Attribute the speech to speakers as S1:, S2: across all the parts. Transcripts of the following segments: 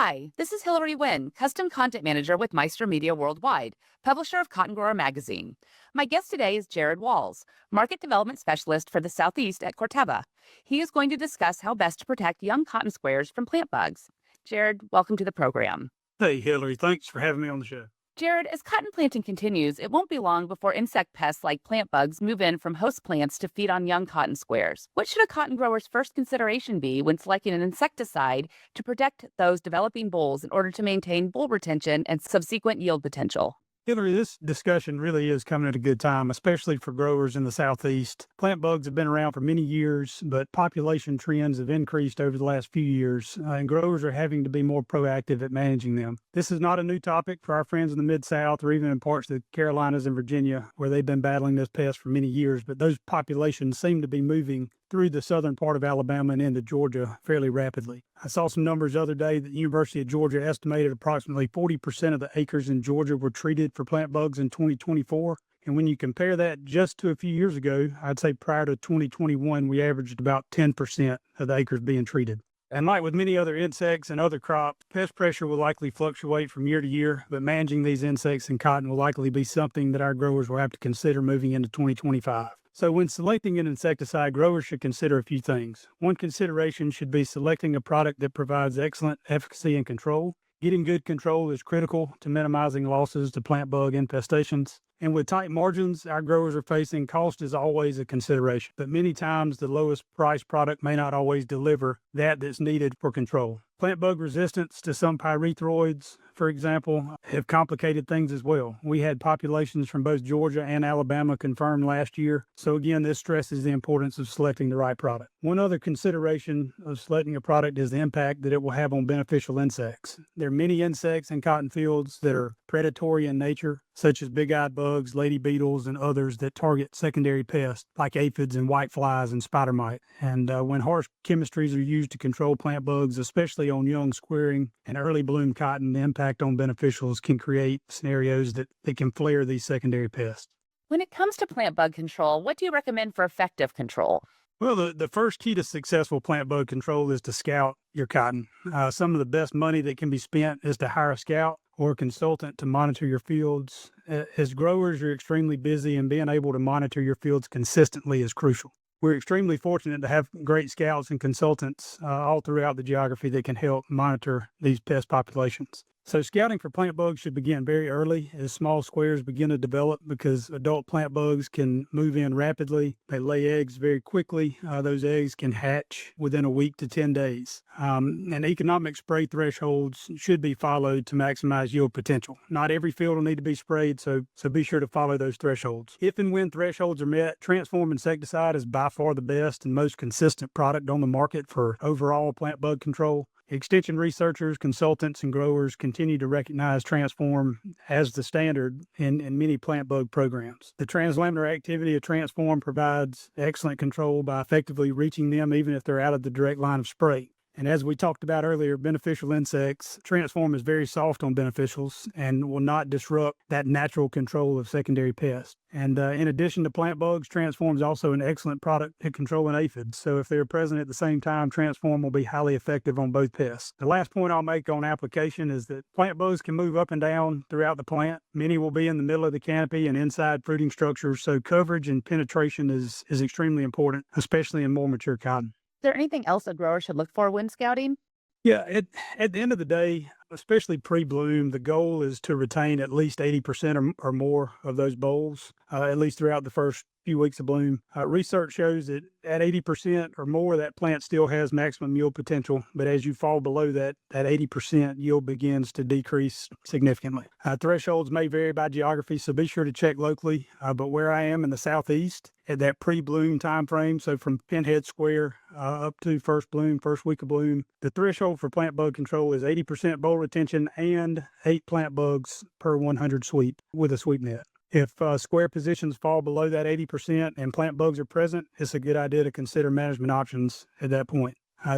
S1: Hi, this is Hillary Wynn, Custom Content Manager with Meister Media Worldwide, publisher of Cotton Grower Magazine. My guest today is Jared Walls, Market Development Specialist for the Southeast at Corteva. He is going to discuss how best to protect young cotton squares from plant bugs. Jared, welcome to the program.
S2: Hey, Hillary, thanks for having me on the show.
S1: Jared, as cotton planting continues, it won't be long before insect pests like plant bugs move in from host plants to feed on young cotton squares. What should a cotton grower's first consideration be when selecting an insecticide to protect those developing bolls in order to maintain boll retention and subsequent yield potential?
S2: Hillary, this discussion really is coming at a good time, especially for growers in the Southeast. Plant bugs have been around for many years, but population trends have increased over the last few years, and growers are having to be more proactive at managing them. This is not a new topic for our friends in the Mid-South or even in parts of the Carolinas and Virginia, where they've been battling this pest for many years, but those populations seem to be moving through the southern part of Alabama and into Georgia fairly rapidly. I saw some numbers the other day that the University of Georgia estimated approximately 40% of the acres in Georgia were treated for plant bugs in 2024. And when you compare that just to a few years ago, I'd say prior to 2021, we averaged about 10% of the acres being treated. And like with many other insects and other crops, pest pressure will likely fluctuate from year to year, but managing these insects in cotton will likely be something that our growers will have to consider moving into 2025. So when selecting an insecticide, growers should consider a few things. One consideration should be selecting a product that provides excellent efficacy and control. Getting good control is critical to minimizing losses to plant bug infestations. And with tight margins our growers are facing, cost is always a consideration. But many times the lowest price product may not always deliver that's needed for control. Plant bug resistance to some pyrethroids, for example, have complicated things as well. We had populations from both Georgia and Alabama confirmed last year. So again, this stresses the importance of selecting the right product. One other consideration of selecting a product is the impact that it will have on beneficial insects. There are many insects in cotton fields that are predatory in nature, such as big-eyed bugs, lady beetles, and others that target secondary pests like aphids and whiteflies and spider mite. And when harsh chemistries are used to control plant bugs, especially on young squaring and early bloom cotton, the impact on beneficials can create scenarios that can flare these secondary pests.
S1: When it comes to plant bug control, what do you recommend for effective control?
S2: Well, the first key to successful plant bug control is to scout your cotton. Some of the best money that can be spent is to hire a scout or a consultant to monitor your fields. As growers, you're extremely busy, and being able to monitor your fields consistently is crucial. We're extremely fortunate to have great scouts and consultants all throughout the geography that can help monitor these pest populations. So scouting for plant bugs should begin very early as small squares begin to develop, because adult plant bugs can move in rapidly. They lay eggs very quickly. Those eggs can hatch within a week to 10 days. And economic spray thresholds should be followed to maximize yield potential. Not every field will need to be sprayed, so be sure to follow those thresholds. If and when thresholds are met, Transform insecticide is by far the best and most consistent product on the market for overall plant bug control. Extension researchers, consultants, and growers continue to recognize Transform as the standard in many plant bug programs. The translaminar activity of Transform provides excellent control by effectively reaching them even if they're out of the direct line of spray. And as we talked about earlier, beneficial insects, Transform is very soft on beneficials and will not disrupt that natural control of secondary pests. And in addition to plant bugs, Transform is also an excellent product at controlling aphids. So if they're present at the same time, Transform will be highly effective on both pests. The last point I'll make on application is that plant bugs can move up and down throughout the plant. Many will be in the middle of the canopy and inside fruiting structures. So coverage and penetration is extremely important, especially in more mature cotton.
S1: Is there anything else a grower should look for when scouting?
S2: Yeah, at the end of the day, especially pre-bloom, the goal is to retain at least 80% or more of those bolls, at least throughout the first few weeks of bloom. Research shows that at 80% or more, that plant still has maximum yield potential, but as you fall below that 80% yield begins to decrease significantly. Thresholds may vary by geography, so be sure to check locally, but where I am in the Southeast, at that pre-bloom time frame, so from pinhead square up to first bloom, first week of bloom, the threshold for plant bug control is 80% boll retention and 8 plant bugs per 100 sweep with a sweep net. If square positions fall below that 80% and plant bugs are present, it's a good idea to consider management options at that point.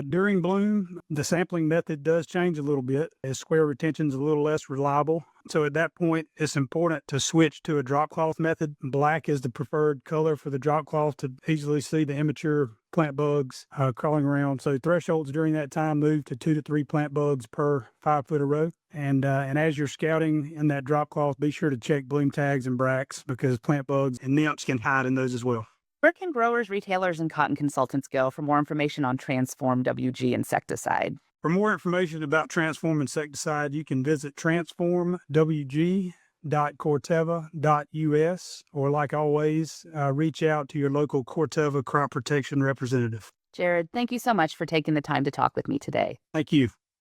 S2: During bloom, the sampling method does change a little bit as square retention is a little less reliable. So at that point, it's important to switch to a drop cloth method. Black is the preferred color for the drop cloth to easily see the immature plant bugs crawling around. So thresholds during that time move to 2 to 3 plant bugs per 5-foot row. And as you're scouting in that drop cloth, be sure to check bloom tags and bracts because plant bugs and nymphs can hide in those as well.
S1: Where can growers, retailers, and cotton consultants go for more information on Transform WG insecticide?
S2: For more information about Transform insecticide, you can visit transformwg.corteva.us, or like always, reach out to your local Corteva crop protection representative.
S1: Jared, thank you so much for taking the time to talk with me today.
S2: Thank you.